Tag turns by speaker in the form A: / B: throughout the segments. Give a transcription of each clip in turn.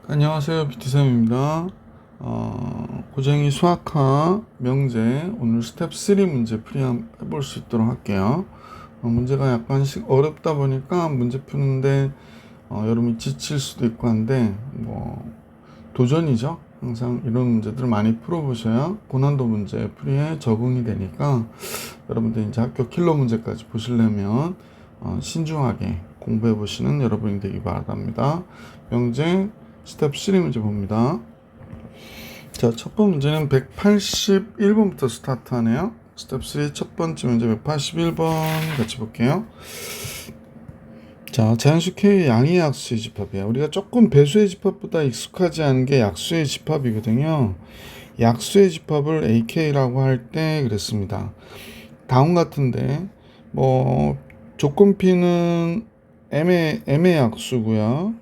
A: 안녕하세요, BT쌤입니다. 고쟁이 수학화 명제 오늘 스텝 3 문제 풀이 해볼 수 있도록 할게요. 문제가 약간씩 어렵다 보니까 문제 푸는데 여러분이 지칠 수도 있고 한데 도전이죠. 항상 이런 문제들을 많이 풀어보셔야 고난도 문제 풀이에 적응이 되니까 여러분들 이제 학교 킬러 문제까지 보시려면 신중하게 공부해 보시는 여러분이 되기 바랍니다. 명제 스텝 3 문제 봅니다. 자, 첫 번째 문제는 181번부터 스타트하네요. 스텝 3 첫 번째 문제 181번 같이 볼게요. 자, 자연수 K의 양의 약수의 집합이에요. 우리가 조금 배수의 집합보다 익숙하지 않은 게 약수의 집합이거든요. 약수의 집합을 AK라고 할 때 그랬습니다. 다음 같은데 조건 P는 M의 약수고요.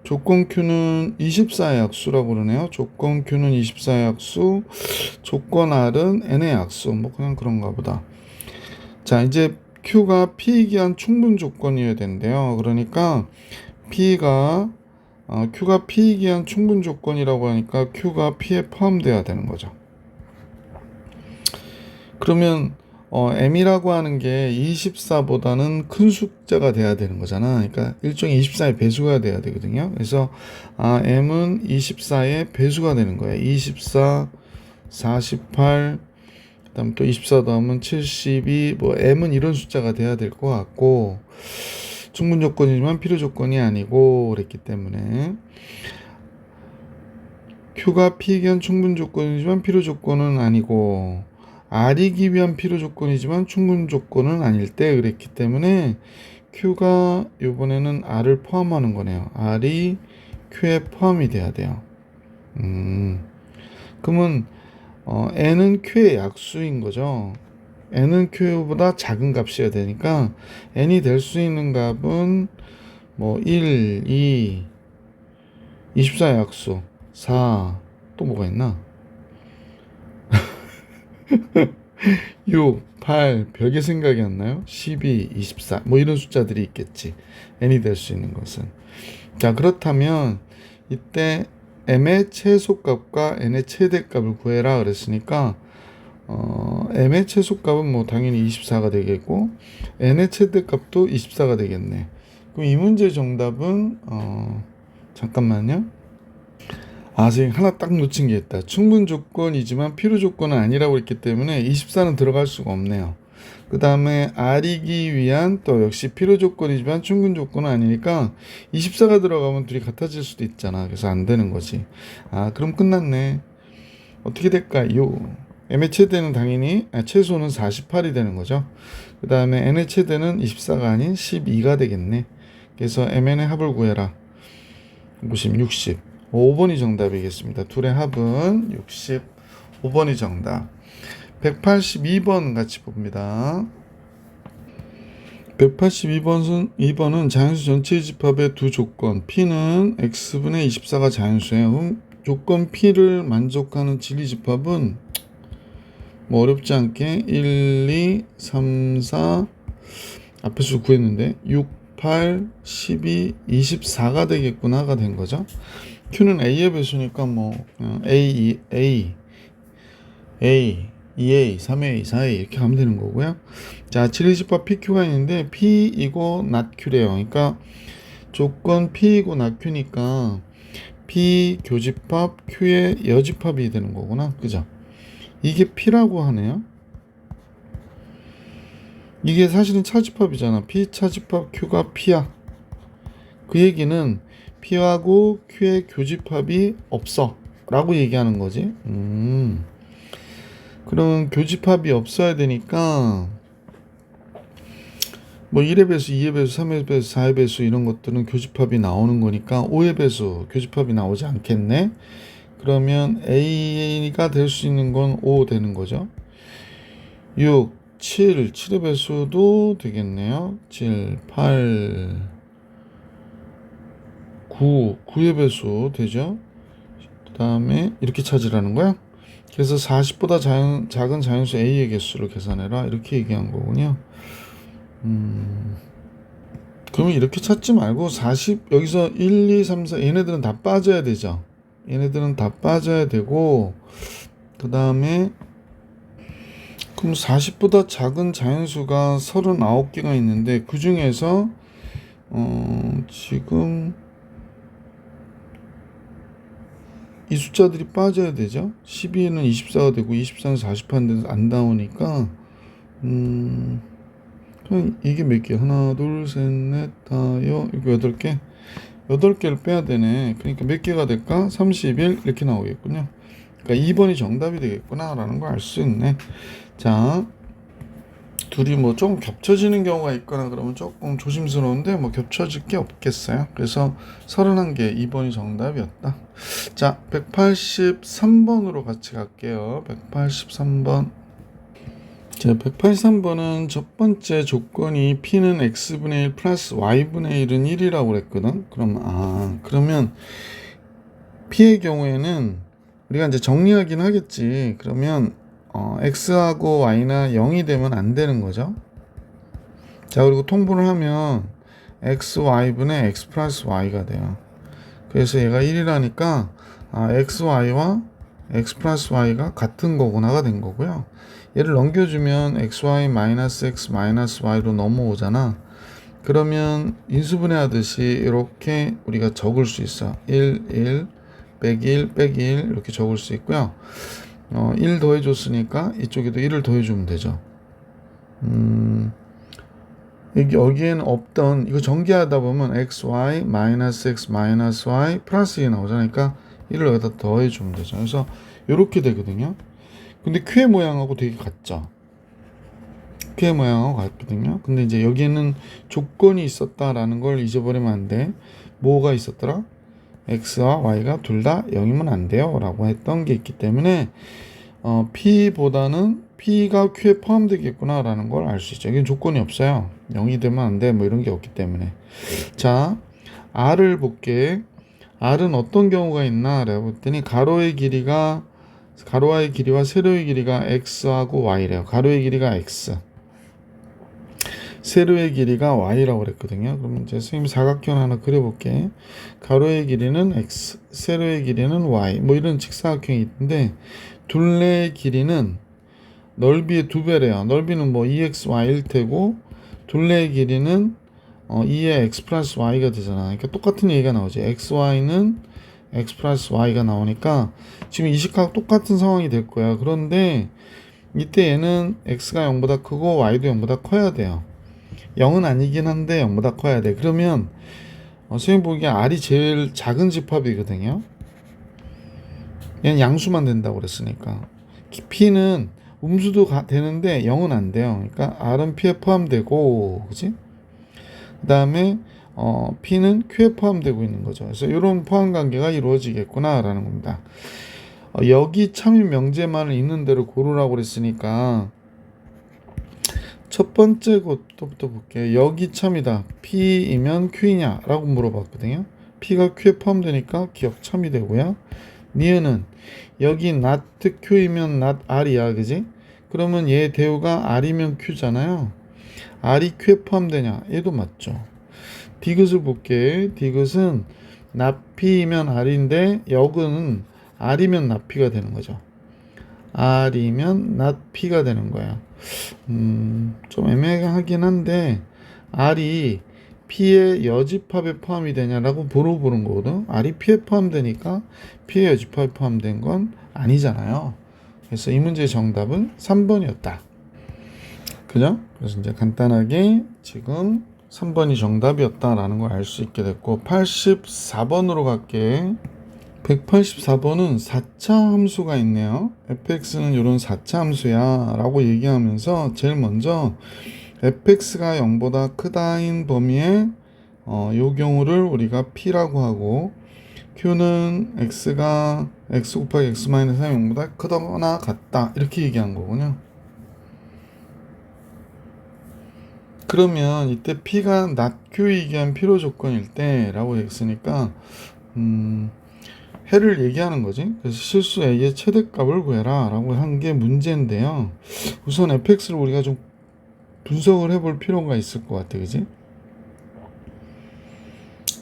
A: 조건 Q는 24의 약수라고 그러네요. 조건 Q는 24의 약수, 조건 R은 N의 약수. 그냥 그런가 보다. 자, 이제 Q가 P이기 위한 충분 조건이어야 된대요. 그러니까 Q가 P이기 위한 충분 조건이라고 하니까 Q가 P에 포함되어야 되는 거죠. 그러면 m이라고 하는 게 24보다는 큰 숫자가 돼야 되는 거잖아. 그러니까 일종의 24의 배수가 돼야 되거든요. 그래서 m은 24의 배수가 되는 거예요. 24, 48, 그다음 또 24 더하면 72, m은 이런 숫자가 돼야 될 것 같고, 충분 조건이지만 필요 조건이 아니고 그랬기 때문에 Q가 P에 대한 충분 조건이지만 필요 조건은 아니고, R이기 위한 필요 조건이지만 충분 조건은 아닐 때 그랬기 때문에 Q가 이번에는 R을 포함하는 거네요. R이 Q에 포함이 돼야 돼요. 그러면 N은 Q의 약수인 거죠. N은 Q보다 작은 값이어야 되니까 N이 될 수 있는 값은 1, 2, 24 약수, 4, 또 뭐가 있나? 6, 8, 별게 생각이 안 나요? 12, 24, 이런 숫자들이 있겠지. n이 될 수 있는 것은. 자, 그렇다면 이때 m의 최소값과 n의 최대값을 구해라 그랬으니까 m의 최소값은 당연히 24가 되겠고 n의 최대값도 24가 되겠네. 그럼 이 문제 정답은 잠깐만요. 선생님 하나 딱 놓친 게 있다. 충분 조건이지만 필요 조건은 아니라고 했기 때문에 24는 들어갈 수가 없네요. 그 다음에 R이기 위한 또 역시 필요 조건이지만 충분 조건은 아니니까 24가 들어가면 둘이 같아질 수도 있잖아. 그래서 안 되는 거지. 그럼 끝났네. 어떻게 될까요? M의 최대는 당연히 최소는 48이 되는 거죠. 그 다음에 N의 최대는 24가 아닌 12가 되겠네. 그래서 MN의 합을 구해라. 60. 5번이 정답이겠습니다. 둘의 합은 65번이 정답. 182번 같이 봅니다. 182번은 자연수 전체의 집합의 두 조건 P는 X분의 24가 자연수예요. 그럼 조건 P를 만족하는 진리집합은 어렵지 않게 1, 2, 3, 4 앞에 수 구했는데 6, 8, 12, 24가 되겠구나가 된 거죠. Q는 A의 배수니까 A, 2A, 3A, 4A 이렇게 가면 되는 거고요. 자, 진리집합 PQ가 있는데 P이고 not Q래요. 그러니까 조건 P이고 not Q니까 P 교집합 Q의 여집합이 되는 거구나. 그죠? 이게 P라고 하네요. 이게 사실은 차집합이잖아. P 차집합 Q가 P야. 그 얘기는 P하고 Q의 교집합이 없어 라고 얘기하는 거지. 그럼 교집합이 없어야 되니까 1의 배수, 2의 배수, 3의 배수, 4의 배수 이런 것들은 교집합이 나오는 거니까 5의 배수 교집합이 나오지 않겠네. 그러면 A가 될 수 있는 건 5 되는 거죠. 6, 7의 배수도 되겠네요. 7, 8, 9의 배수 되죠. 그 다음에 이렇게 찾으라는 거야. 그래서 40보다 작은 자연수 A의 개수를 계산해라 이렇게 얘기한 거군요. 그러면 이렇게 찾지 말고 40 여기서 1, 2, 3, 4 얘네들은 다 빠져야 되죠. 얘네들은 다 빠져야 되고 그 다음에 그럼 40보다 작은 자연수가 39개가 있는데 그 중에서 지금 이 숫자들이 빠져야 되죠. 12는 24가 되고 24는 40하는데 안 나오니까 그냥 이게 몇 개? 하나, 둘, 셋, 넷, 다, 이거 8개? 8개를 빼야 되네. 그러니까 몇 개가 될까? 31 이렇게 나오겠군요. 그러니까 2번이 정답이 되겠구나 라는 걸 알 수 있네. 자, 둘이 뭐 좀 겹쳐지는 경우가 있거나 그러면 조금 조심스러운데 뭐 겹쳐질 게 없겠어요. 그래서 31개 2번이 정답이었다. 자, 183번으로 같이 갈게요. 183번. 자, 183번은 첫 번째 조건이 P는 X분의 1 플러스 Y분의 1은 1이라고 그랬거든. 그러면 P의 경우에는 우리가 이제 정리하긴 하겠지. 그러면 X하고 Y나 0이 되면 안 되는 거죠. 자, 그리고 통분을 하면 X, Y분의 X 플러스 Y가 돼요. 그래서 얘가 1이라니까 X, Y와 X 플러스 Y가 같은 거구나가 된 거고요. 얘를 넘겨주면 XY 마이너스 X 마이너스 Y로 넘어오잖아. 그러면 인수분해 하듯이 이렇게 우리가 적을 수 있어. 1, 1, 빼기 1, 빼기 1 이렇게 적을 수 있고요. 1 더해줬으니까 이쪽에도 1을 더해주면 되죠. 여기에는 없던 이거 전개하다 보면 xy 마이너스 x 마이너스 y 플러스 2 나오잖아요. 그러니까 1을 여기다 더해주면 되죠. 그래서 이렇게 되거든요. 근데 큐의 모양하고 되게 같죠. 큐의 모양하고 같거든요. 근데 이제 여기에는 조건이 있었다라는 걸 잊어버리면 안 돼. 뭐가 있었더라? x와 y가 둘 다 0이면 안 돼요 라고 했던 게 있기 때문에 P보다는 P가 Q에 포함되겠구나 라는 걸 알 수 있죠. 이건 조건이 없어요. 0이 되면 안 돼 뭐 이런 게 없기 때문에. 자, R을 볼게. R은 어떤 경우가 있나 라고 했더니 가로와의 길이와 세로의 길이가 X하고 Y래요. 가로의 길이가 X, 세로의 길이가 Y라고 그랬거든요. 그러면 이제 선생님이 사각형 하나 그려볼게. 가로의 길이는 X, 세로의 길이는 Y 뭐 이런 직사각형이 있는데 둘레의 길이는 넓이의 2배래요. 넓이는 뭐 2xy일 테고 둘레의 길이는 2의 x 플러스 y가 되잖아. 그러니까 똑같은 얘기가 나오지. xy는 x 플러스 y가 나오니까 지금 이 식하고 똑같은 상황이 될 거야. 그런데 이때 얘는 x가 0보다 크고 y도 0보다 커야 돼요. 0은 아니긴 한데 0보다 커야 돼. 그러면 선생님 보기에 r이 제일 작은 집합이거든요. 얘는 양수만 된다고 그랬으니까 P는 음수도 되는데 0은 안 돼요. 그러니까 R은 P에 포함되고, 그지? 그 다음에 P는 Q에 포함되고 있는 거죠. 그래서 이런 포함 관계가 이루어지겠구나 라는 겁니다. 여기 참인 명제만을 있는 대로 고르라고 그랬으니까 첫 번째 것부터 볼게요. 여기 참이다. P이면 Q이냐 라고 물어봤거든요. P가 Q에 포함되니까 기억 참이 되고요. 니은은 여기 not Q이면 not R이야, 그지? 그러면 얘 대우가 R이면 Q잖아요. R이 Q에 포함되냐? 얘도 맞죠. 디귿을 볼게. 디귿은 not P이면 R인데 역은 R이면 not P가 되는 거죠. R이면 not P가 되는 거야. 좀 애매하긴 한데 R이 P의 여집합에 포함이 되냐라고 물어보는 거거든. R이 P에 포함되니까 P의 여집합에 포함된 건 아니잖아요. 그래서 이 문제의 정답은 3번이었다. 그죠? 그래서 이제 간단하게 지금 3번이 정답이었다라는 걸 알 수 있게 됐고 84번으로 갈게. 184번은 4차 함수가 있네요. fx는 이런 4차 함수야 라고 얘기하면서 제일 먼저 fx가 0보다 크다인 범위에 요 경우를 우리가 p라고 하고 q는 x가 x 곱하기 x 마이너스 0보다 크거나 같다 이렇게 얘기한 거군요. 그러면 이때 p가 not q이기 위한 필요 조건일 때 라고 했으니까 해를 얘기하는 거지. 그래서 실수 a의 최대값을 구해라 라고 한 게 문제인데요. 우선 fx를 우리가 좀 분석을 해볼 필요가 있을 것 같아, 그지?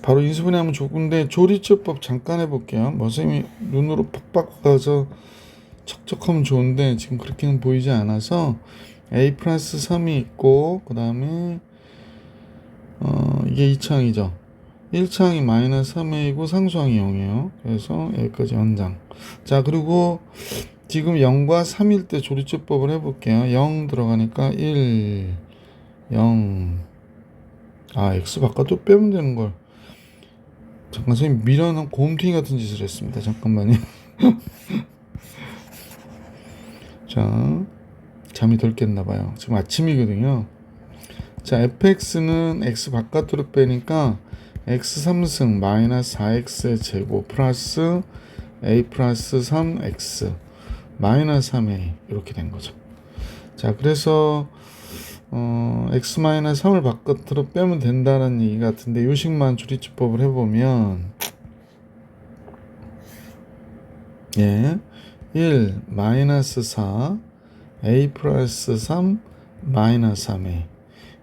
A: 바로 인수분해 하면 좋은데 조리처법 잠깐 해볼게요. 뭐 선생님이 눈으로 팍팍 가서 척척하면 좋은데 지금 그렇게는 보이지 않아서 a 플러스 3이 있고 그 다음에 이게 2창이죠. 1창이 마이너스 3a이고 상수항이 0이에요. 그래서 여기까지 연장. 자, 그리고 지금 0과 3일 때 조리처법을 해볼게요. 0 들어가니까 1, 0. x 바깥으로 빼면 되는 걸. 잠깐 선생님 미련한 곰탱이 같은 짓을 했습니다. 잠깐만요. 자, 잠이 덜 깼나 봐요. 지금 아침이거든요. 자, fx는 x 바깥으로 빼니까 x 3승 마이너스 4x의 제곱 플러스 a 플러스 3x 마이너스 3a 이렇게 된 거죠. 자, 그래서 x 마이너스 3을 바깥으로 빼면 된다는 얘기 같은데 요식만 조리처법을 해보면 1 마이너스 4 a 플러스 3 마이너스 3a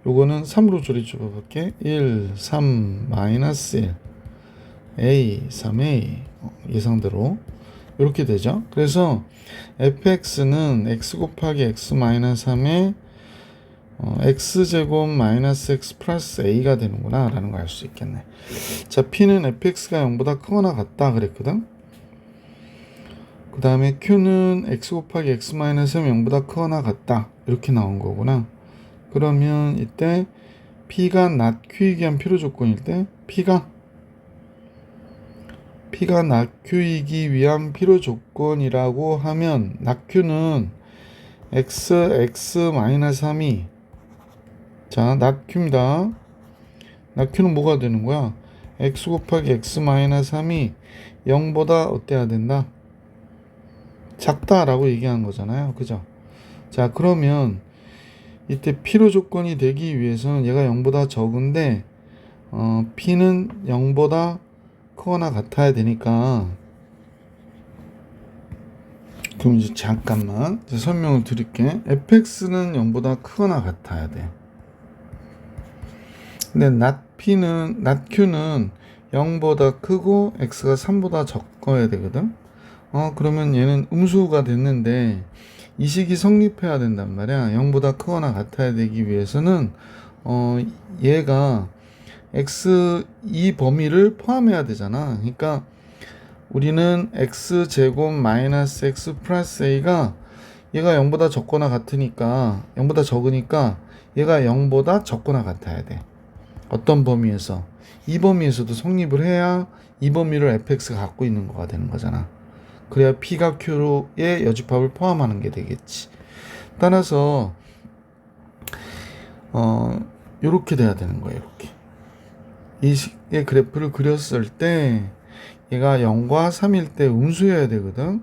A: 요거는 3으로 조리처법 볼게. 1 3 마이너스 1 a 3a 예상대로 이렇게 되죠. 그래서 fx는 x 곱하기 x 마이너스 3에 x제곱 마이너스 x 플러스 a가 되는구나 라는 걸 알 수 있겠네. 자, p는 fx가 0보다 크거나 같다 그랬거든. 그 다음에 q는 x 곱하기 x 마이너스 0보다 크거나 같다 이렇게 나온 거구나. 그러면 이때 p가 not q이기 위한 필요 조건일 때 p가 not q이기 위한 필요 조건이라고 하면 not q는 x 마이너스 3이 자 not q입니다. not q는 뭐가 되는 거야? x 곱하기 x 마이너스 3이 0보다 어때야 된다? 작다라고 얘기한 거잖아요. 그죠? 자, 그러면 이때 필요 조건이 되기 위해서는 얘가 0보다 적은데 p는 0보다 크거나 같아야 되니까 그럼 이제 잠깐만 이제 설명을 드릴게. fx는 0보다 크거나 같아야 돼. 근데 not q는 0보다 크고 x가 3보다 적어야 되거든. 그러면 얘는 음수가 됐는데 이 식이 성립해야 된단 말이야. 0보다 크거나 같아야 되기 위해서는 얘가 x 이 범위를 포함해야 되잖아. 그러니까 우리는 x 제곱 마이너스 x 플러스 a가 얘가 0보다 적거나 같으니까 0보다 적으니까 얘가 0보다 적거나 같아야 돼. 어떤 범위에서? 이 범위에서도 성립을 해야 이 범위를 fx가 갖고 있는 거가 되는 거잖아. 그래야 p가 q의 여집합을 포함하는 게 되겠지. 따라서 요렇게 돼야 되는 거예요. 이렇게 이 식의 그래프를 그렸을 때 얘가 0과 3일 때 음수여야 되거든.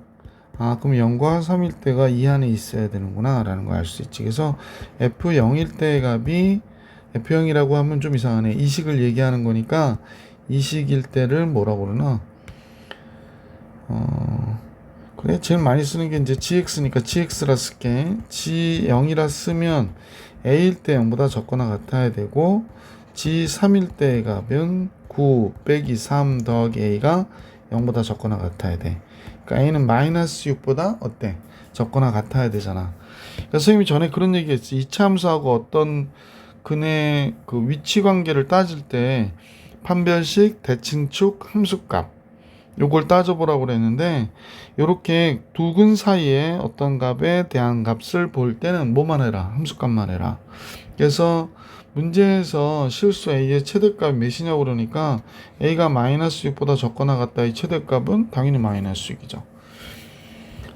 A: 그럼 0과 3일 때가 이 안에 있어야 되는구나 라는 걸 알 수 있지. 그래서 f0일 때의 값이 f0이라고 하면 좀 이상하네. 이 식을 얘기하는 거니까 이 식일 때를 뭐라고 그러나 그래, 제일 많이 쓰는 게 이제 gx니까 gx라 쓸게. g0이라 쓰면 a일 때 0보다 적거나 같아야 되고 g3일 때의 값은 9 빼기 3 더하기 a가 0보다 적거나 같아야 돼. 그러니까 a는 마이너스 6보다 어때? 적거나 같아야 되잖아. 그러니까 선생님이 전에 그런 얘기 했지. 이차 함수하고 어떤 근의 그 위치 관계를 따질 때 판별식, 대칭축, 함수값 요걸 따져보라고 그랬는데 요렇게 두 근 사이에 어떤 값에 대한 값을 볼 때는 뭐만 해라? 함수값만 해라. 그래서 문제에서 실수 a의 최대값이 몇이냐고 그러니까 a가 마이너스 6보다 적거나 같다. 이 최대값은 당연히 마이너스 6이죠.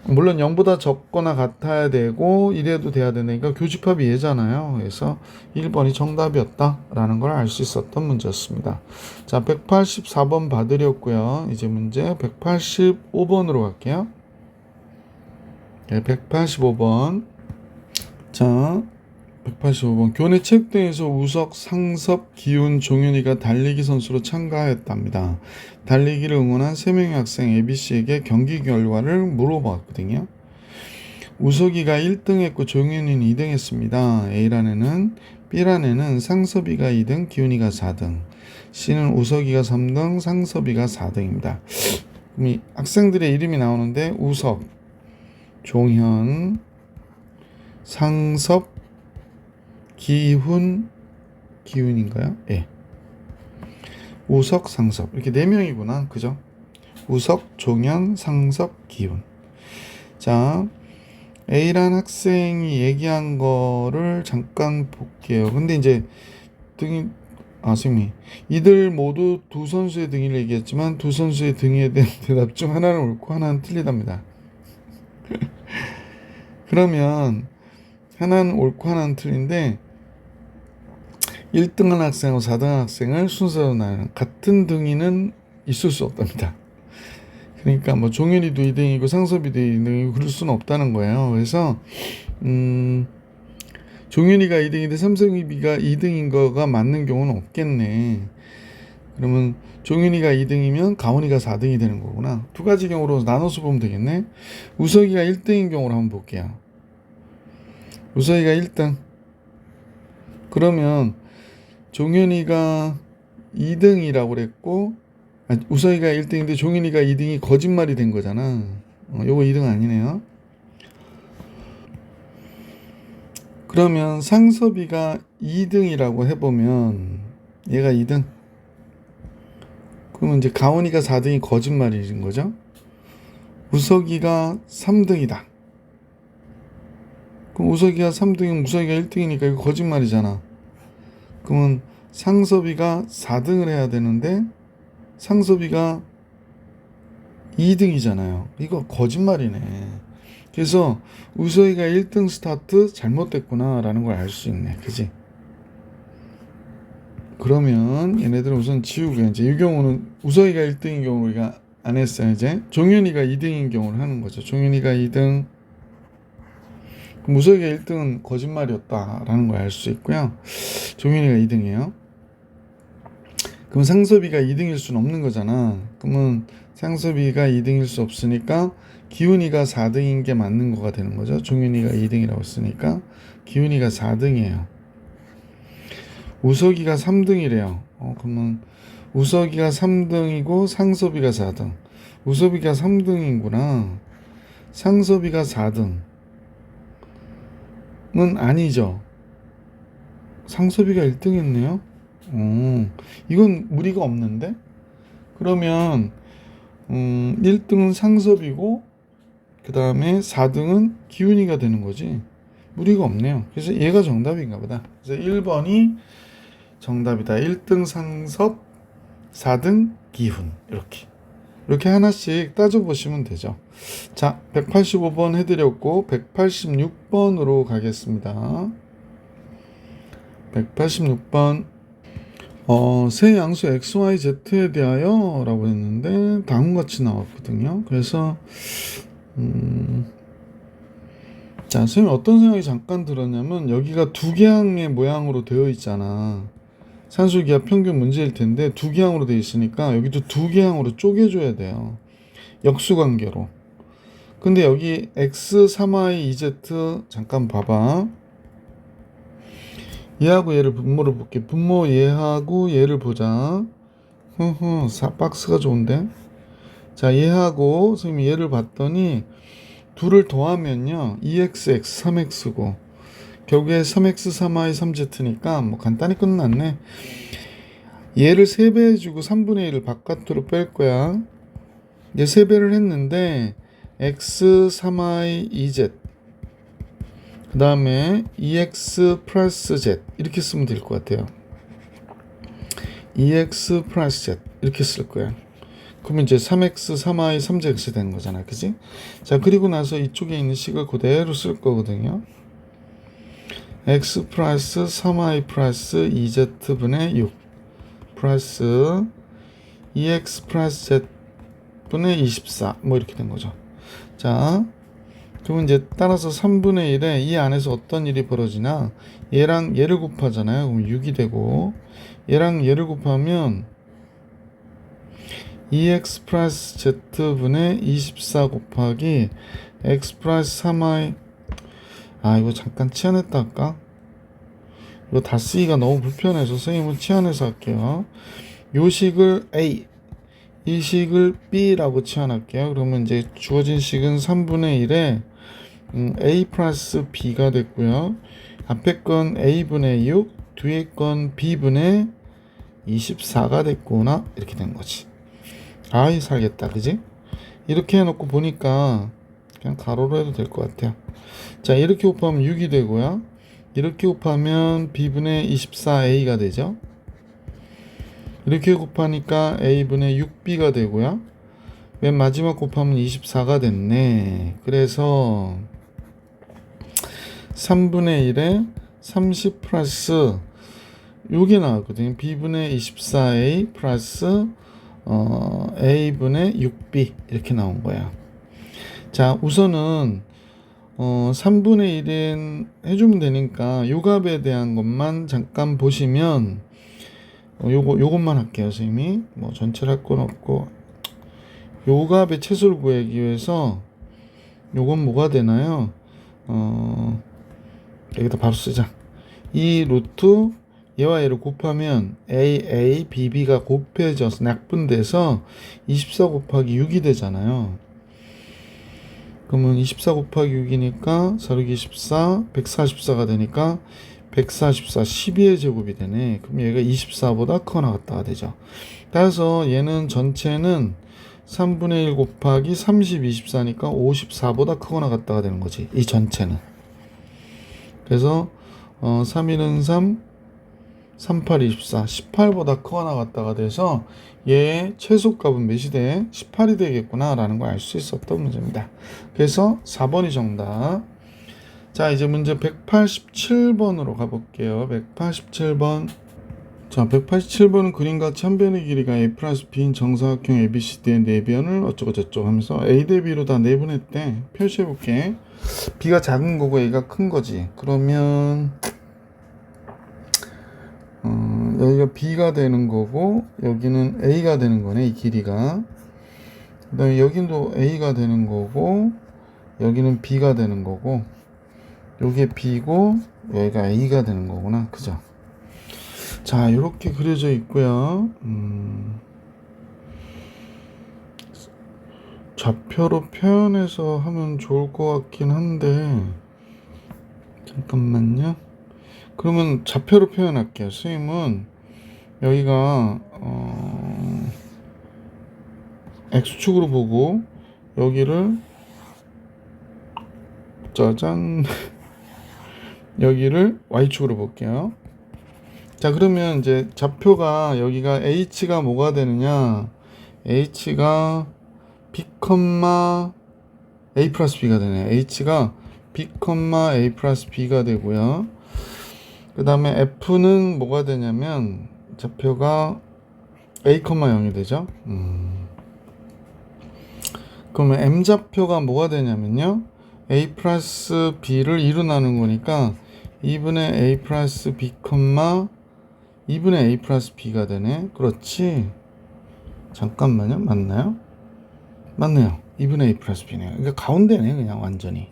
A: 물론 0보다 적거나 같아야 되고 이래도 돼야 되니까 교집합이 얘잖아요. 그래서 1번이 정답이었다 라는 걸 알 수 있었던 문제였습니다. 자, 184번 봐드렸고요. 이제 문제 185번으로 갈게요. 네, 185번. 자, 185번. 교내 체육대회에서 우석, 상섭, 기훈, 종윤이가 달리기 선수로 참가했답니다. 달리기를 응원한 3명의 학생 ABC에게 경기 결과를 물어봤거든요. 우석이가 1등 했고 종윤이는 2등 했습니다. A란에는 B란에는 상섭이가 2등, 기훈이가 4등. C는 우석이가 3등, 상섭이가 4등입니다. 그럼 이 학생들의 이름이 나오는데 우석, 종현, 상섭, 기훈인가요? 예. 우석, 상섭 이렇게 4명이구나. 그죠? 우석, 종현, 상섭, 기훈. 자, A란 학생이 얘기한 거를 잠깐 볼게요. 근데 이제 선생님, 이들 모두 두 선수의 등위를 얘기했지만 두 선수의 등위에 대한 대답 중 하나는 옳고 하나는 틀리답니다. 그러면 하나는 옳고 하나는 틀린데 1등한 학생하고 4등한 학생을 순서로 나누는 같은 등위는 있을 수 없답니다. 그러니까 뭐 종현이도 2등이고 상섭이도 2등이고 그럴 수는 없다는 거예요. 그래서 종현이가 2등인데 상섭이가 2등인 거가 맞는 경우는 없겠네. 그러면 종현이가 2등이면 가온이가 4등이 되는 거구나. 두 가지 경우로 나눠서 보면 되겠네. 우석이가 1등인 경우로 한번 볼게요. 우석이가 1등. 그러면 종현이가 2등이라고 그랬고 우석이가 1등인데 종현이가 2등이 거짓말이 된 거잖아. 요거 2등 아니네요. 그러면 상섭이가 2등이라고 해보면 얘가 2등. 그러면 이제 가온이가 4등이 거짓말인 거죠. 우석이가 3등이다. 그럼 우석이가 3등이면 우석이가 1등이니까 이거 거짓말이잖아. 그러면 상섭이가 4등을 해야 되는데 상섭이가 2등이잖아요. 이거 거짓말이네. 그래서 우석이가 1등 스타트 잘못됐구나 라는 걸 알 수 있네. 그지? 그러면 얘네들은 우선 지우고 이제 이 경우는 우석이가 1등인 경우를 우리가 안 했어요. 이제 종현이가 2등인 경우를 하는 거죠. 종현이가 2등. 그럼 우석이가 1등은 거짓말이었다라는 걸 알 수 있고요. 종현이가 2등이에요. 그럼 상섭이가 2등일 수는 없는 거잖아. 그러면 상섭이가 2등일 수 없으니까 기훈이가 4등인 게 맞는 거가 되는 거죠. 종현이가 2등이라고 했으니까 기훈이가 4등이에요. 우석이가 3등이래요. 그러면 우석이가 3등이고 상섭이가 4등. 우석이가 3등이구나. 상섭이가 4등은 아니죠. 상섭이가 1등했네요. 이건 무리가 없는데? 그러면 1등은 상섭이고 그 다음에 4등은 기훈이가 되는 거지. 무리가 없네요. 그래서 얘가 정답인가 보다. 그래서 1번이 정답이다. 1등 상섭, 4등 기훈. 이렇게 하나씩 따져보시면 되죠. 자, 185번 해드렸고 186번으로 가겠습니다. 186번 세 양수 x, y, z에 대하여 라고 했는데 다음과 같이 나왔거든요. 그래서 자, 선생님 어떤 생각이 잠깐 들었냐면 여기가 두 개항의 모양으로 되어 있잖아. 산술기하 평균 문제일 텐데 두 개항으로 되어 있으니까 여기도 두 개항으로 쪼개줘야 돼요. 역수관계로. 근데 여기 x, 3y, 2z 잠깐 봐봐. 얘하고 얘를 분모를 볼게. 분모 얘하고 얘를 보자. 박스가 좋은데. 자, 얘하고 선생님이 얘를 봤더니 둘을 더하면요 2xx 3x고 결국에 3x 3y 3z니까 뭐 간단히 끝났네. 얘를 3배 해주고 3분의 1을 바깥으로 뺄 거야. 얘 3배를 했는데 x 3y 2z 그 다음에 2x 플러스 z 이렇게 쓰면 될 것 같아요. 2x 플러스 z 이렇게 쓸 거야. 그러면 이제 3x 3y 3z 된 거잖아. 그지? 자, 그리고 나서 이쪽에 있는 식을 그대로 쓸 거거든요. x 플러스 3y 플러스 2z 분의 6 플러스 2x 플러스 z 분의 24 뭐 이렇게 된 거죠. 자, 그러면 이제 따라서 3분의 1에 이 안에서 어떤 일이 벌어지나 얘랑 얘를 곱하잖아요. 그럼 6이 되고 얘랑 얘를 곱하면 2x 플러스 z분의 24 곱하기 x 플러스 3y 이거 잠깐 치환했다 할까? 이거 다 쓰기가 너무 불편해서 선생님은 치환해서 할게요. 요 식을 A, 이 식을 B라고 치환할게요. 그러면 이제 주어진 식은 3분의 1에 A 플러스 B가 됐고요. 앞에 건 A분의 6, 뒤에 건 B분의 24가 됐구나. 이렇게 된 거지. 아이 살겠다, 그지? 이렇게 해놓고 보니까 그냥 가로로 해도 될 것 같아요. 자, 이렇게 곱하면 6이 되고요. 이렇게 곱하면 B분의 24A가 되죠. 이렇게 곱하니까 A분의 6B가 되고요. 맨 마지막 곱하면 24가 됐네. 그래서 3분의 1에 30 플러스 요게 나왔거든요. B분의 24A 플러스 A분의 6B 이렇게 나온 거야. 자, 우선은 3분의 1은 해주면 되니까 요 값에 대한 것만 잠깐 보시면 요것만 할게요. 선생님이 뭐 전체를 할 건 없고 요 값의 최소를 구하기 위해서 요건 뭐가 되나요? 여기다 바로 쓰자. 이 루트 얘와 얘를 곱하면 A, B, B가 곱해져서 약분돼서 24 곱하기 6이 되잖아요. 그러면 24 곱하기 6이니까 4, 6, 24, 144가 되니까 144, 12의 제곱이 되네. 그럼 얘가 24보다 크거나 같다가 되죠. 따라서 얘는 전체는 3분의 1 곱하기 30, 24니까 54보다 크거나 같다가 되는 거지. 이 전체는. 그래서 3, 1은 3, 38, 24, 18보다 크거나 같다가 돼서 얘의 최소값은 몇이 돼? 18이 되겠구나 라는 걸 알 수 있었던 문제입니다. 그래서 4번이 정답. 자, 이제 문제 187번으로 가볼게요. 187번. 자, 187번은 그림같이 한 변의 길이가 A 플러스 B인 정사각형 ABCD의 네 변을 어쩌고저쩌고 하면서 A 대 B로 다 내분했대. 표시해볼게. B가 작은 거고 A가 큰 거지. 그러면 여기가 B가 되는 거고 여기는 A가 되는 거네. 이 길이가. 그 다음에 여기도 A가 되는 거고 여기는 B가 되는 거고 요게 B고 여기가 A가 되는 거구나. 그죠? 자, 이렇게 그려져 있고요. 좌표로 표현해서 하면 좋을 것 같긴 한데 잠깐만요. 그러면 좌표로 표현할게요. 선생님은 여기가 X축으로 보고 여기를 짜잔 여기를 Y축으로 볼게요. 자, 그러면 이제 좌표가 여기가 H가 뭐가 되느냐? H가 B, A 플러스 B가 되네. H가 B, A 플러스 B가 되고요. 그 다음에 F는 뭐가 되냐면 좌표가 A, 0이 되죠. 그러면 M 좌표가 뭐가 되냐면요. A 플러스 B를 2로 나눈 거니까 2분의 A 플러스 B, 2분의 A 플러스 B가 되네. 그렇지. 잠깐만요. 맞나요? 맞네요. 2분의 A 플러스 B네요. 그러니까 가운데네. 그냥 완전히.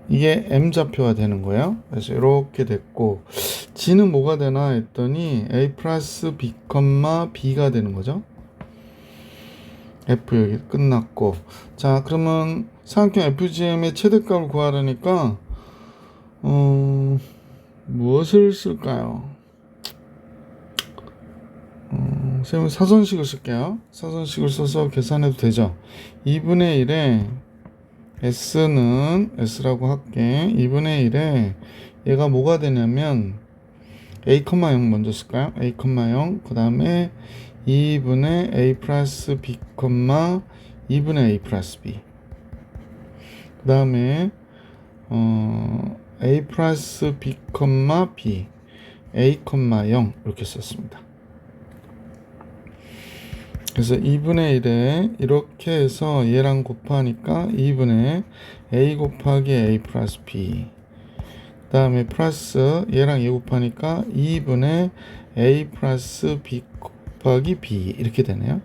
A: 이게 M 좌표가 되는 거예요. 그래서 이렇게 됐고 G는 뭐가 되나 했더니 A 플러스 B, B가 되는 거죠. F 여기 끝났고 자, 그러면 삼각형 FGM의 최대값을 구하려니까 무엇을 쓸까요? 선생님 사선식을 쓸게요. 사선식을 써서 계산해도 되죠. 2분의 1에 S는 S라고 할게. 2분의 1에 얘가 뭐가 되냐면 A, 0 먼저 쓸까요? A, 0 그 다음에 2분의 A 플러스 B, 2분의 A 플러스 B 그 다음에 A 플러스 B, B A, 0 이렇게 썼습니다. 그래서 2분의 1에 이렇게 해서 얘랑 곱하니까 2분의 A 곱하기 A 플러스 B 그 다음에 플러스 얘랑 얘 곱하니까 2분의 A 플러스 B 곱하기 B 이렇게 되네요.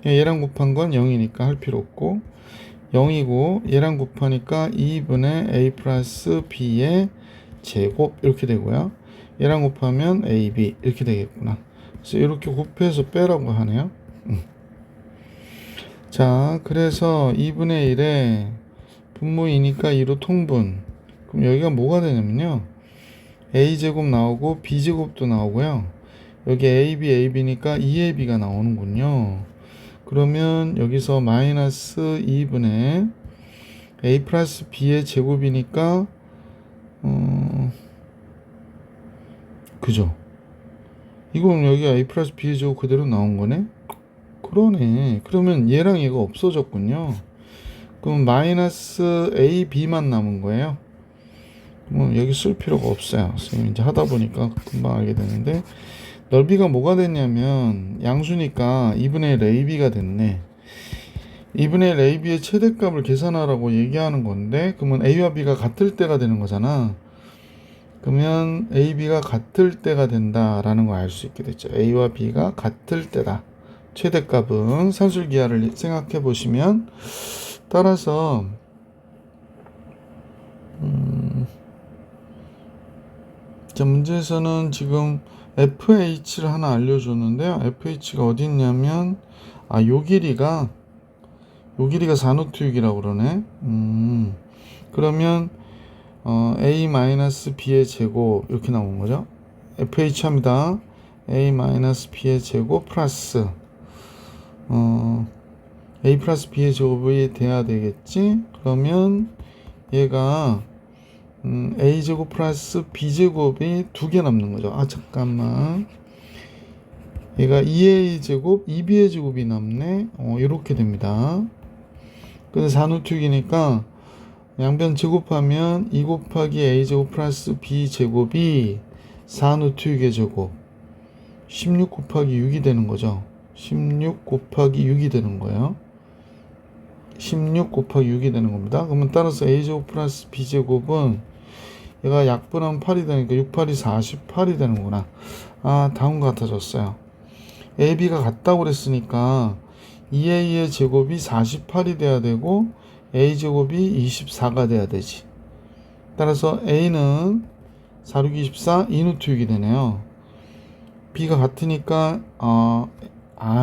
A: 얘랑 곱한 건 0이니까 할 필요 없고 0이고 얘랑 곱하니까 2분의 A 플러스 B의 제곱 이렇게 되고요. 얘랑 곱하면 AB 이렇게 되겠구나. 그래서 이렇게 곱해서 빼라고 하네요. 자, 그래서 2분의 1에 분모이니까 2로 통분. 그럼 여기가 뭐가 되냐면요. a제곱 나오고 b제곱도 나오고요. 여기 AB니까 2AB가 나오는군요. 그러면 여기서 마이너스 2분의 A 플러스 B의 제곱이니까 그죠? 이건 여기가 A 플러스 B의 제곱 그대로 나온 거네? 그러네. 그러면 얘랑 얘가 없어졌군요. 그럼 마이너스 AB만 남은 거예요. 여기 쓸 필요가 없어요. 선생님 이제 하다 보니까 금방 알게 되는데, 넓이가 뭐가 됐냐면 양수니까 2분의 1 AB가 됐네. 2분의 1 AB의 최대값을 계산하라고 얘기하는 건데, 그러면 A와 B가 같을 때가 되는 거잖아. 그러면 AB가 같을 때가 된다라는 걸 알 수 있게 됐죠. A와 B가 같을 때다. 최대값은 산술기하를 생각해 보시면, 따라서 자, 문제에서는 지금 FH를 하나 알려줬는데요. FH가 어디 있냐면, 요 길이가 4노트6이라고 그러네. 그러면, A-B의 제곱, 이렇게 나온 거죠. FH 합니다. A-B의 제곱 플러스, A 플러스 B의 제곱이 돼야 되겠지? 그러면, 얘가, A제곱 플러스 B제곱이 2개 남는 거죠. 잠깐만. 얘가 2A제곱, 2B의 제곱이 남네. 이렇게 됩니다. 그래서 4노트이니까 양변 제곱하면 2 곱하기 A제곱 플러스 B제곱이 4노트의 제곱. 16 곱하기 6이 되는 거죠. 16 곱하기 6이 되는 거예요. 16 곱하기 6이 되는 겁니다. 그러면 따라서 A제곱 플러스 B제곱은 얘가 약분하면 8이 되니까 6, 8이 48이 되는구나. 다음과 같아졌어요. AB가 같다고 그랬으니까 2A의 제곱이 48이 돼야 되고 A제곱이 24가 돼야 되지. 따라서 A는 4, 6, 24, 2노트 6이 되네요. B가 같으니까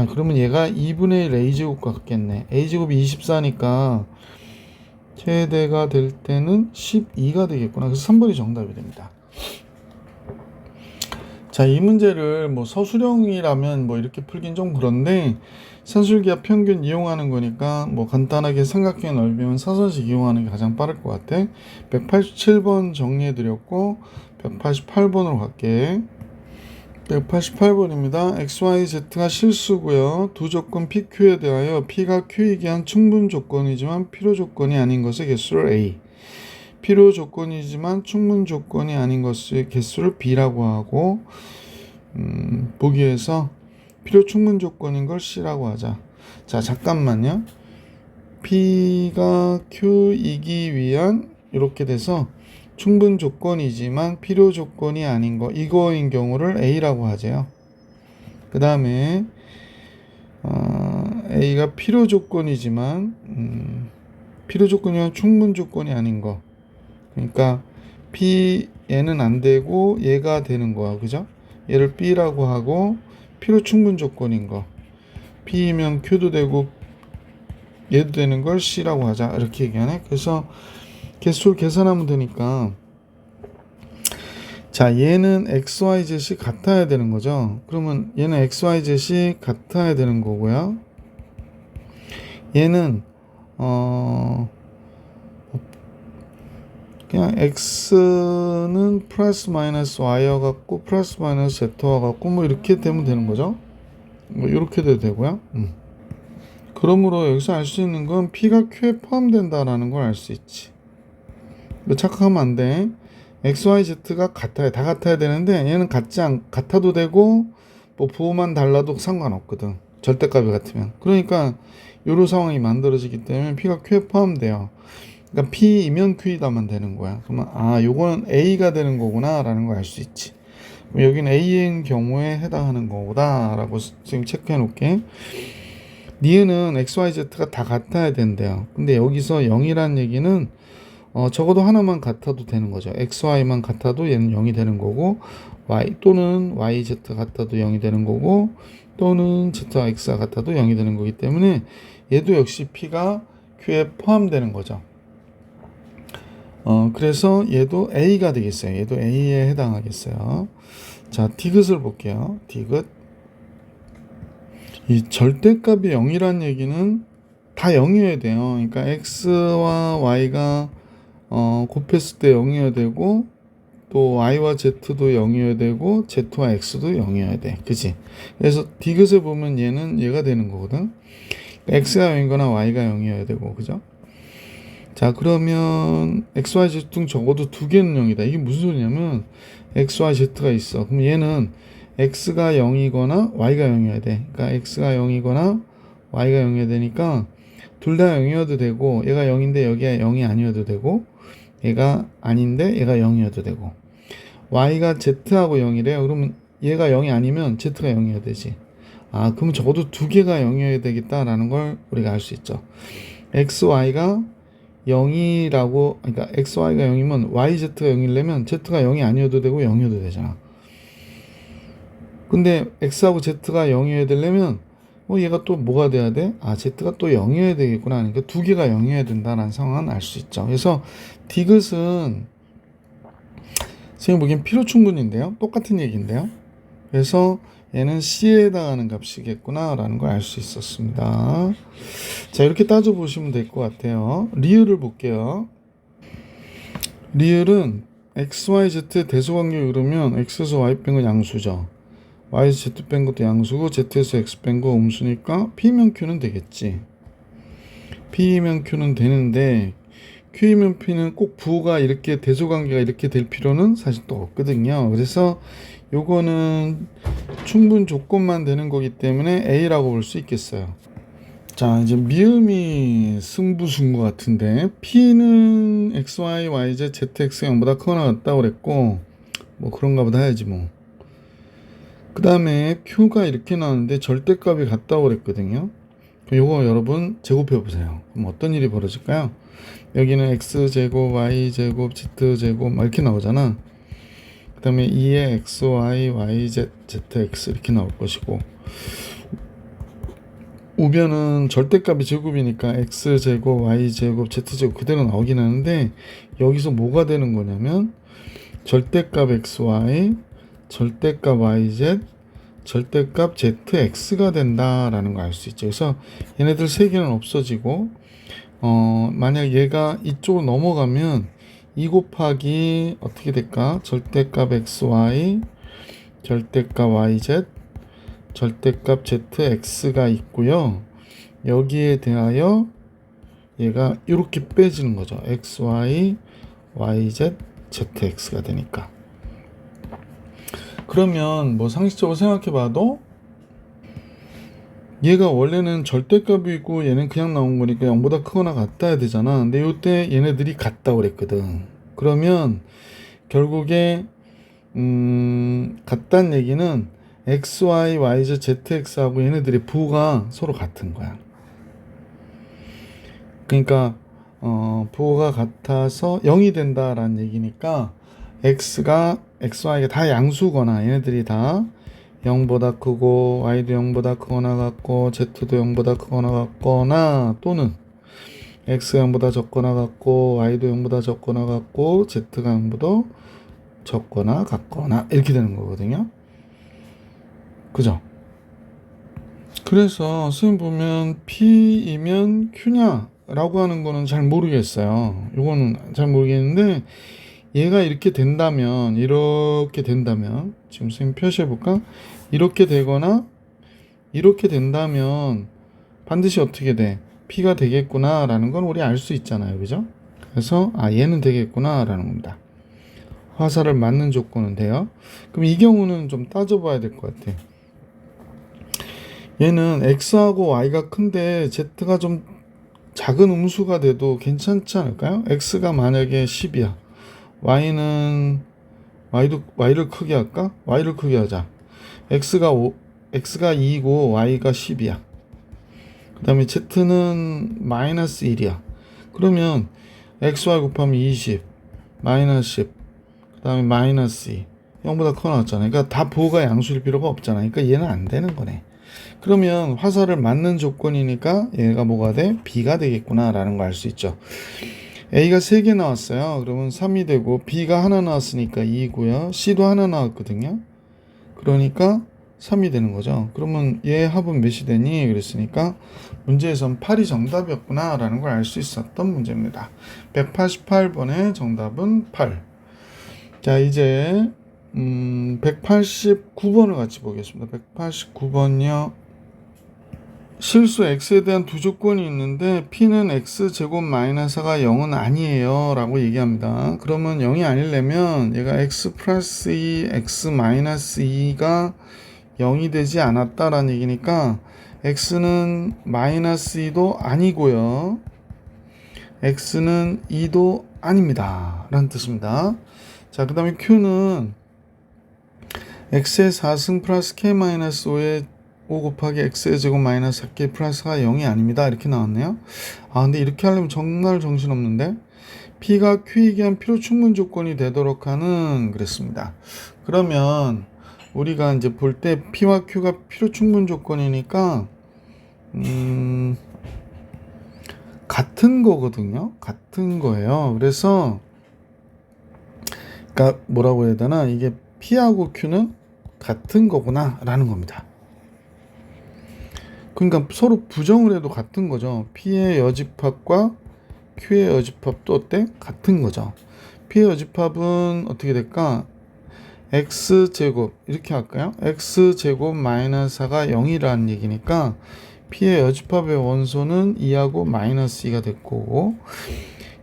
A: 그러면 얘가 2분의 1 A제곱 같겠네. A제곱이 24니까 최대가 될 때는 12가 되겠구나. 그래서 3번이 정답이 됩니다. 자, 이 문제를 서술형이라면 이렇게 풀긴 좀 그런데 산술기하 평균 이용하는 거니까 간단하게 삼각형의 넓이면 사선식 이용하는 게 가장 빠를 것 같아. 187번 정리해 드렸고 188번으로 갈게. 188번입니다. XYZ가 실수고요. 두 조건 PQ에 대하여 P가 Q이기 한 충분 조건이지만 필요 조건이 아닌 것의 개수를 A, 필요 조건이지만 충분 조건이 아닌 것의 개수를 B라고 하고, 보기에서 필요 충분 조건인 걸 C라고 하자. 자, 잠깐만요. P가 Q이기 위한 이렇게 돼서 충분 조건이지만 필요 조건이 아닌 거, 이거인 경우를 A라고 하죠. 그 다음에 A가 필요 조건이지만 필요 조건이면 충분 조건이 아닌 거, 그러니까 P 얘는 안 되고 얘가 되는 거야, 그죠? 얘를 B라고 하고 필요 충분 조건인 거 P이면 Q도 되고 얘도 되는 걸 C라고 하자, 이렇게 얘기하네. 그래서 개수를 계산하면 되니까, 자, 얘는 XYZ이 같아야 되는 거죠. 그러면 얘는 XYZ이 같아야 되는 거고요. 얘는 그냥 X는 플러스 마이너스 Y와 같고 플러스 마이너스 Z와 같고 이렇게 되면 되는 거죠. 이렇게 돼도 되고요. 그러므로 여기서 알 수 있는 건 P가 Q에 포함된다라는 걸 알 수 있지. 착각하면 안 돼. XYZ가 같아야, 다 같아야 되는데 얘는 같아도 되고 부호만 달라도 상관없거든. 절대값이 같으면. 그러니까 요런 상황이 만들어지기 때문에 P가 Q에 포함돼요. 그러니까 P이면 Q이다만 되는 거야. 그러면 요거는 A가 되는 거구나 라는 걸 알 수 있지. 여기는 A인 경우에 해당하는 거다 라고 지금 체크해 놓을게. 니은은 XYZ가 다 같아야 된대요. 근데 여기서 0이라는 얘기는 적어도 하나만 같아도 되는 거죠. XY만 같아도 얘는 0이 되는 거고, Y 또는 YZ 같아도 0이 되는 거고, 또는 Z와 X가 같아도 0이 되는 거기 때문에 얘도 역시 P가 Q에 포함되는 거죠. 그래서 얘도 A가 되겠어요. 얘도 A에 해당하겠어요. 자, 디귿을 볼게요. 디귿. 이 절대값이 0이란 얘기는 다 0이어야 돼요. 그러니까 X와 Y가 곱했을 때 0이어야 되고, 또 Y와 Z도 0이어야 되고, Z와 X도 0이어야 돼. 그치? 그래서 디귿에 보면 얘는 얘가 되는 거거든. X가 0이거나 Y가 0이어야 되고, 그죠? 자, 그러면 X, Y, Z 등 적어도 두 개는 0이다. 이게 무슨 소리냐면 X, Y, Z가 있어. 그럼 얘는 X가 0이거나 Y가 0이어야 돼. 그러니까 X가 0이거나 Y가 0이어야 되니까 둘 다 0이어도 되고, 얘가 0인데 여기가 0이 아니어도 되고, 얘가 아닌데 얘가 0이어도 되고, Y가 Z하고 0이래요. 그러면 얘가 0이 아니면 Z가 0이어야 되지. 아, 그럼 적어도 두 개가 0이어야 되겠다라는 걸 우리가 알 수 있죠. X, Y가 0이라고, 그러니까 X, Y가 0이면 YZ가 0이려면 Z가 0이 아니어도 되고 0이어도 되잖아. 근데 X하고 Z가 0이어야 되려면 얘가 또 뭐가 돼야 돼? 아, Z가 또 0이어야 되겠구나. 그러니까 두 개가 0이어야 된다는 상황은 알 수 있죠. 그래서 디귿은 선생님 보기엔 필요충분인데요. 똑같은 얘기인데요. 그래서 얘는 C에 해당하는 값이겠구나 라는 걸 알 수 있었습니다. 자, 이렇게 따져보시면 될 것 같아요. 리을을 볼게요. 리을은 X, Y, Z 대소관계를 이루면 X에서 Y 뺀 건 양수죠. Y에서 Z 뺀 것도 양수고, Z에서 X 뺀 거 음수니까 P면 Q는 되겠지. P면 Q는 되는데, Q이면 P는 꼭 부호가 이렇게 대소관계가 이렇게 될 필요는 사실 또 없거든요. 그래서 요거는 충분 조건만 되는 거기 때문에 A라고 볼 수 있겠어요. 자, 이제 미음이 승부수인 것 같은데, P는 X, Y, Y, Z, Z, X 0보다 크거나 같다고 그랬고, 뭐 그런가 보다 해야지 뭐. 그 다음에 Q가 이렇게 나오는데 절대값이 같다고 그랬거든요. 요거 여러분 제곱해 보세요. 그럼 어떤 일이 벌어질까요? 여기는 X제곱, Y제곱, Z제곱 막 이렇게 나오잖아. 그 다음에 2에 X, Y, Y, Z, ZX 이렇게 나올 것이고, 우변은 절대값이 제곱이니까 X제곱, Y제곱, Z제곱 그대로 나오긴 하는데, 여기서 뭐가 되는 거냐면 절대값 XY, 절대값 YZ, 절대값 ZX가 된다라는 걸 알 수 있죠. 그래서 얘네들 세 개는 없어지고, 만약 얘가 이쪽으로 넘어가면 2 곱하기 어떻게 될까? 절대값 XY, 절대값 YZ, 절대값 ZX가 있고요. 여기에 대하여 얘가 이렇게 빼지는 거죠. XY, YZ, ZX가 되니까. 그러면 뭐 상식적으로 생각해봐도 얘가 원래는 절대값이고 얘는 그냥 나온 거니까 0보다 크거나 같아야 되잖아. 근데 이때 얘네들이 같다고 그랬거든. 그러면 결국에 같다는 얘기는 XY, YZ, ZX하고 얘네들의 부호가 서로 같은 거야. 그러니까 부호가 같아서 0이 된다라는 얘기니까 XY가 다 양수거나 얘네들이 다 0보다 크고, Y도 0보다 크거나 같고, Z도 0보다 크거나 같거나, 또는 X가 0보다 적거나 같고, Y도 0보다 적거나 같고, Z가 0보다 적거나 같거나 이렇게 되는 거거든요. 그죠? 그래서 선생님 보면 P이면 Q냐 라고 하는 거는 잘 모르겠어요. 이거는 잘 모르겠는데, 얘가 이렇게 된다면 지금 선생님 표시해 볼까? 이렇게 되거나 이렇게 된다면 반드시 어떻게 돼? P가 되겠구나 라는 건 우리 알 수 있잖아요. 그죠? 그래서 얘는 되겠구나 라는 겁니다. 화살을 맞는 조건은 돼요. 그럼 이 경우는 좀 따져봐야 될 것 같아. 얘는 X하고 Y가 큰데 Z가 좀 작은 음수가 돼도 괜찮지 않을까요? X가 만약에 10이야. Y를 크게 할까? Y를 크게 하자. X가 2이고 Y가 10이야. 그 다음에 Z는 마이너스 1이야. 그러면 xy 곱하면 20 마이너스 10 그 다음에 마이너스 2 0보다 커 나왔잖아요. 그러니까 다 부호가 양수일 필요가 없잖아요. 그러니까 얘는 안 되는 거네. 그러면 화살을 맞는 조건이니까 얘가 뭐가 돼? B가 되겠구나 라는 거 알 수 있죠. A가 3개 나왔어요. 그러면 3이 되고 B가 하나 나왔으니까 2고요. C도 하나 나왔거든요. 그러니까 3이 되는 거죠. 그러면 얘 합은 몇이 되니? 그랬으니까 문제에선 8이 정답이었구나 라는 걸 알 수 있었던 문제입니다. 188번의 정답은 8. 자, 이제 189번을 같이 보겠습니다. 189번요. 실수 x에 대한 두 조건이 있는데 p는 x제곱 마이너스 4가 0은 아니에요 라고 얘기합니다. 그러면 0이 아니려면 얘가 x 플러스 2, x 마이너스 2가 0이 되지 않았다라는 얘기니까 x는 마이너스 2도 아니고요. x는 2도 아닙니다 라는 뜻입니다. 자, 그 다음에 q는 x의 4승 플러스 k 마이너스 5의 5 곱하기 x의 제곱 마이너스 4k 플러스가 0이 아닙니다. 이렇게 나왔네요. 아, 근데 이렇게 하려면 정말 정신없는데 p가 q이기 한 필요 충분 조건이 되도록 하는 그랬습니다. 그러면 우리가 이제 볼 때 p와 q가 필요 충분 조건이니까 같은 거거든요. 같은 거예요. 그래서 그러니까 뭐라고 해야 되나, 이게 p하고 q는 같은 거구나 라는 겁니다. 그러니까 서로 부정을 해도 같은 거죠. p의 여집합과 q의 여집합도 어때? 같은 거죠. p의 여집합은 어떻게 될까? x제곱 이렇게 할까요? x제곱 마이너스 4가 0이라는 얘기니까 p의 여집합의 원소는 2하고 마이너스 2가 될 거고,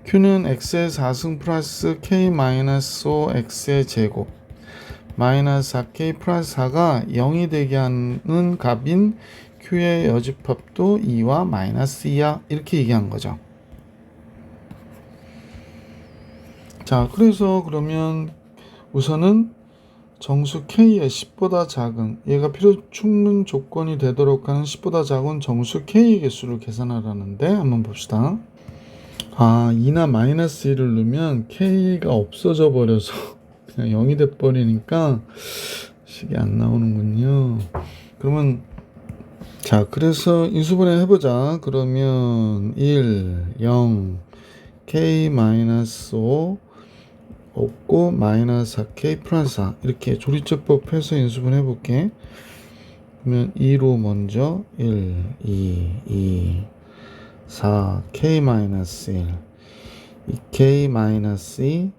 A: q는 x의 4승 플러스 k 마이너스 5 x의 제곱 마이너스 4k 플러스 4가 0이 되게 하는 값인 q의 여집합도 2와 마이너스 2야 이렇게 얘기한 거죠. 자, 그래서 그러면 우선은 정수 k의 10보다 작은, 얘가 필요 충분 조건이 되도록 하는 10보다 작은 정수 k의 개수를 계산하라는데 한번 봅시다. 아, 2나 마이너스 1을 넣으면 k가 없어져 버려서 그냥 0이 돼 버리니까 식이 안 나오는군요. 그러면 자, 그래서 인수분해 해보자. 그러면 1, 0, k 마이너스 5 없고 마이너스 4k 플러스 4 이렇게 조리제법 해서 인수분해 해볼게. 그러면 2로 먼저 1, 2, 4, k 마이너스 1, 2k 마이너스 2,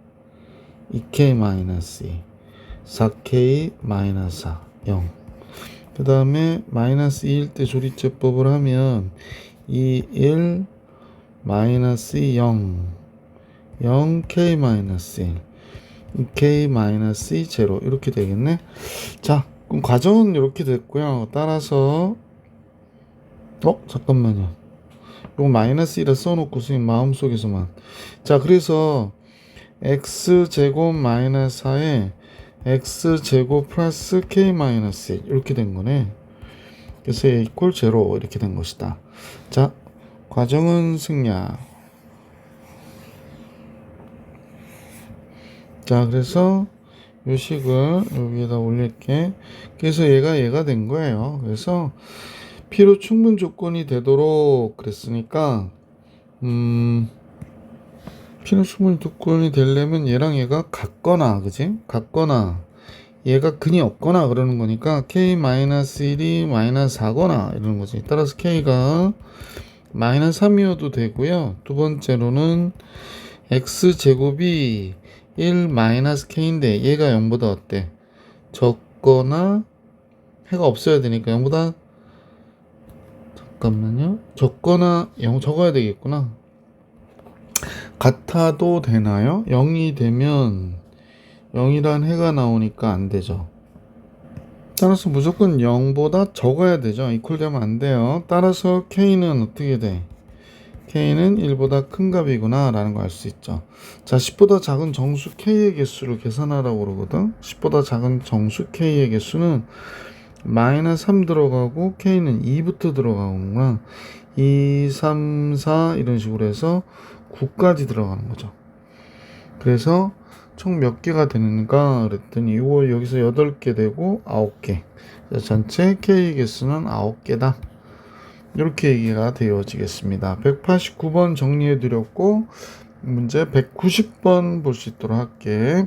A: 2k 마이너스 2, 4k 마이너스 4, 0. 그 다음에 마이너스 2일 때 조리제법을 하면 2, 1, 마이너스 2, 0, 0k 마이너스 1, 2k 마이너스 2, 0 이렇게 되겠네. 자, 그럼 과정은 이렇게 됐고요. 따라서 잠깐만요. 이거 마이너스 1을 써놓고 선생님 마음속에서만. 자, 그래서 x제곱 마이너스 4에 x제곱 플러스 k 마이너스 1 이렇게 된 거네. 그래서 a 이퀄 0 이렇게 된 것이다. 자, 과정은 승량. 자, 그래서 요 식을 여기에다 올릴게. 그래서 얘가 된 거예요. 그래서 필요 충분 조건이 되도록 그랬으니까 필요 충분 조건이 되려면 얘랑 얘가 같거나, 그지? 같거나 얘가 근이 없거나 그러는 거니까 k-1이 마이너스 4거나 이러는 거지. 따라서 k가 마이너스 3이어도 되고요. 두 번째로는 x제곱이 1 마이너스 k인데 얘가 0보다 어때? 적거나, 해가 없어야 되니까 0보다, 잠깐만요, 적거나 0 적어야 되겠구나. 같아도 되나요? 0이 되면 0이란 해가 나오니까 안 되죠. 따라서 무조건 0보다 적어야 되죠. 이퀄 되면 안 돼요. 따라서 k는 어떻게 돼? k는 1보다 큰 값이구나 라는 거 알 수 있죠. 자, 10보다 작은 정수 k의 개수를 계산하라고 그러거든. 10보다 작은 정수 k의 개수는 마이너스 3 들어가고 k는 2부터 들어가는구나. 2, 3, 4 이런 식으로 해서 9까지 들어가는 거죠. 그래서 총 몇 개가 되는가 그랬더니 이거 여기서 8개 되고 9개. 전체 K 개수는 9개다. 이렇게 얘기가 되어지겠습니다. 189번 정리해 드렸고 문제 190번 볼 수 있도록 할게.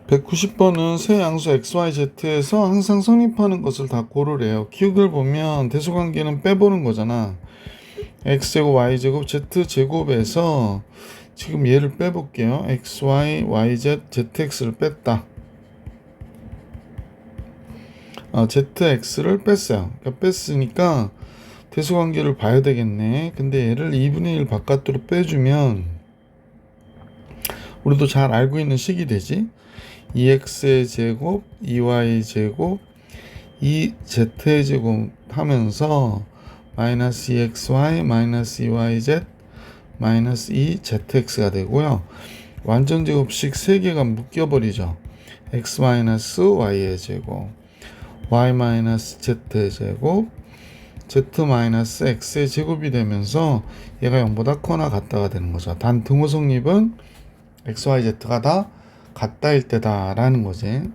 A: 190번은 세 양수 XYZ에서 항상 성립하는 것을 다 고르래요. 기억을 보면 대소관계는 빼보는 거잖아. X제곱, Y제곱, Z제곱에서 지금 얘를 빼볼게요. XY, YZ, ZX를 뺐다. ZX를 뺐어요. 그러니까 뺐으니까 대소관계를 봐야 되겠네. 근데 얘를 2분의 1 바깥으로 빼주면 우리도 잘 알고 있는 식이 되지. 2x의 제곱, 2y 제곱, 2z의 제곱 하면서 마이너스 2xy, 마이너스 2yz, 마이너스 2zx가 되고요. 완전 제곱식 3개가 묶여버리죠. x 마이너스 y의 제곱, y 마이너스 z의 제곱, z 마이너스 x의 제곱이 되면서 얘가 0보다 커나 같다가 되는 거죠. 단 등호 성립은 x, y, z가 다 같다일 때다 라는 거지.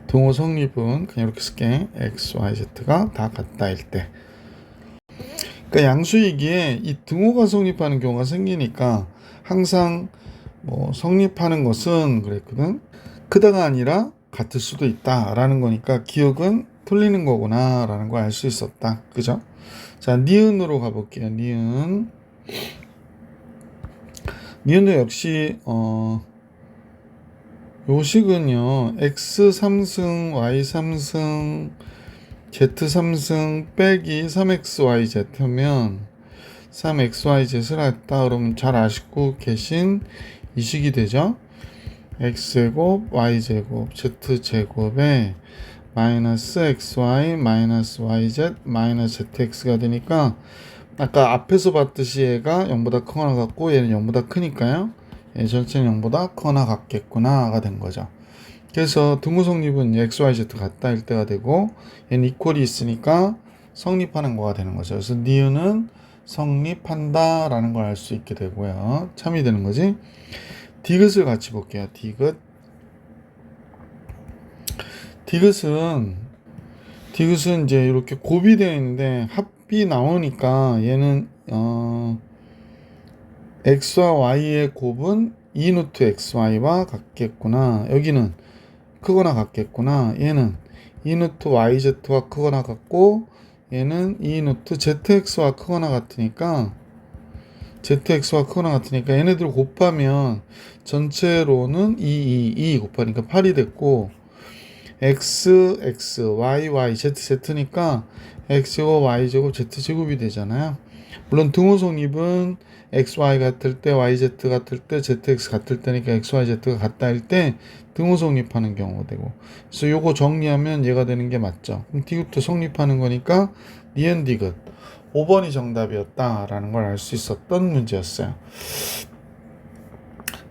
A: 등호 성립은 그냥 이렇게 쓸게. x, y, z가 다 같다일 때. 그러니까 양수이기에 이 등호가 성립하는 경우가 생기니까 항상 뭐 성립하는 것은 그랬거든. 크다가 아니라 같을 수도 있다 라는 거니까 기억은 틀리는 거구나 라는 걸 알 수 있었다. 그죠? 자, 니은으로 가볼게요. 니은도 역시 요식은요 x 3승 y 3승 z 3승 빼기 3xyz 하면 3xyz을 했다 그러면 잘 아시고 계신 이 식이 되죠. x제곱 y제곱 z제곱에 마이너스 xy 마이너스 yz 마이너스 zx가 되니까 아까 앞에서 봤듯이 얘가 0보다 크거나 같고 얘는 0보다 크니까요. 얘 전체는 0보다 크거나 같겠구나가 된 거죠. 그래서 등호 성립은 x, y, z 같다일 때가 되고 얘는 이퀄이 있으니까 성립하는 거가 되는 거죠. 그래서 니은은 성립한다 라는 걸 알 수 있게 되고요. 참이 되는 거지. 디귿을 같이 볼게요. 디귿은 이제 이렇게 곱이 되어 있는데 합이 나오니까 얘는 x와 y의 곱은 2루트 xy와 같겠구나. 여기는 크거나 같겠구나. 얘는 2루트 yz와 크거나 같고 얘는 2루트 zx와 크거나 같으니까 얘네들 곱하면 전체로는 2 곱하니까 8이 됐고 x, y, z니까 x제곱, y제곱, z제곱이 되잖아요. 물론 등호 성립은 x, y 같을 때, y, z 같을 때, zx 같을 때니까 x, y, z가 같다일 때 등호 성립하는 경우가 되고 그래서 요거 정리하면 얘가 되는 게 맞죠. 그럼 디귿도 성립하는 거니까 니은 디귿 5번이 정답이었다라는 걸 알 수 있었던 문제였어요.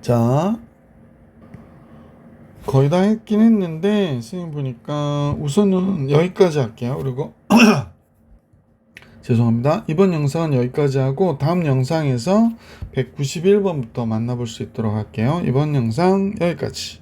A: 자, 거의 다 했긴 했는데 선생님 보니까 우선은 여기까지 할게요. 그리고 죄송합니다. 이번 영상은 여기까지 하고 다음 영상에서 191번부터 만나볼 수 있도록 할게요. 이번 영상 여기까지.